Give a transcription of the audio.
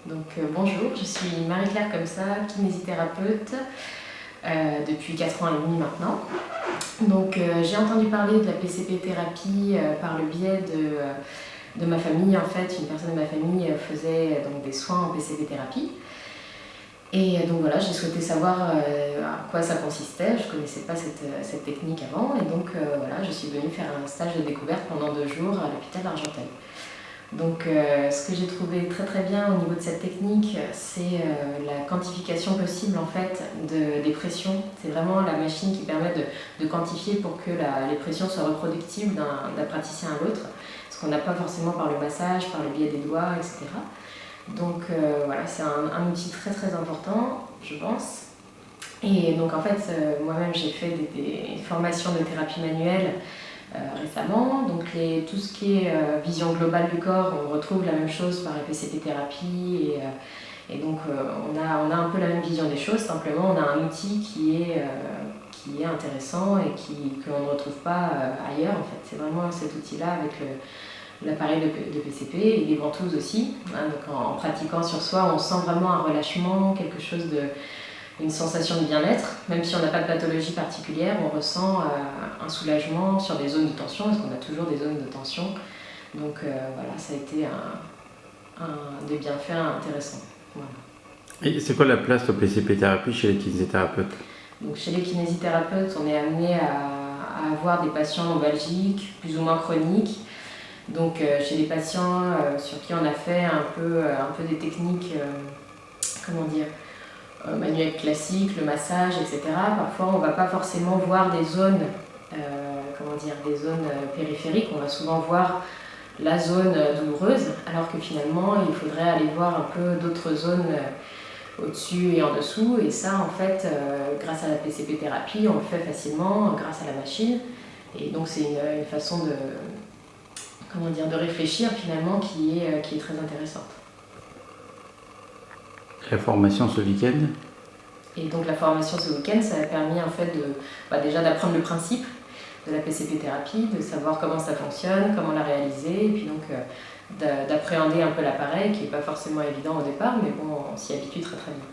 Bonjour, je suis Marie-Claire Comsa, kinésithérapeute depuis 4 ans et demi maintenant. J'ai entendu parler de la PCP-thérapie par le biais de ma famille. En fait, une personne de ma famille faisait des soins en PCP-thérapie. J'ai souhaité savoir à quoi ça consistait. Je ne connaissais pas cette technique avant. Je suis venue faire un stage de découverte pendant 2 jours à l'hôpital Argenteuil. Ce que j'ai trouvé très très bien au niveau de cette technique, c'est la quantification possible en fait des pressions. C'est vraiment la machine qui permet de quantifier pour que les pressions soient reproductibles d'un praticien à l'autre, ce qu'on n'a pas forcément par le massage, par le biais des doigts, etc. C'est un outil très très important, je pense. Moi-même j'ai fait des formations de thérapie manuelle récemment. Tout ce qui est vision globale du corps, on retrouve la même chose par la PCP-thérapie. On a un peu la même vision des choses, simplement on a un outil qui est intéressant et que l'on ne retrouve pas ailleurs. En fait. C'est vraiment cet outil-là avec l'appareil de PCP et les ventouses aussi. En pratiquant sur soi, on sent vraiment un relâchement, une sensation de bien-être. Même si on n'a pas de pathologie particulière, on ressent un soulagement sur des zones de tension, parce qu'on a toujours des zones de tension. Ça a été des bienfaits intéressants. Voilà. Et c'est quoi la place de PCP-thérapie chez les kinésithérapeutes ? Chez les kinésithérapeutes, on est amené à avoir des patients lombalgiques, plus ou moins chroniques. Chez les patients sur qui on a fait un peu des techniques, manuel classique, le massage, etc. Parfois, on ne va pas forcément voir des zones, des zones périphériques. On va souvent voir la zone douloureuse, alors que finalement, il faudrait aller voir un peu d'autres zones au-dessus et en dessous. Et ça, en fait, grâce à la PCP-thérapie, on le fait facilement grâce à la machine. Et donc, c'est une façon de réfléchir finalement qui est très intéressante. La formation ce week-end ? Et donc la formation ce week-end, ça a permis en fait déjà d'apprendre le principe de la PCP-thérapie, de savoir comment ça fonctionne, comment la réaliser, et puis d'appréhender un peu l'appareil, qui n'est pas forcément évident au départ, mais bon, on s'y habitue très très bien.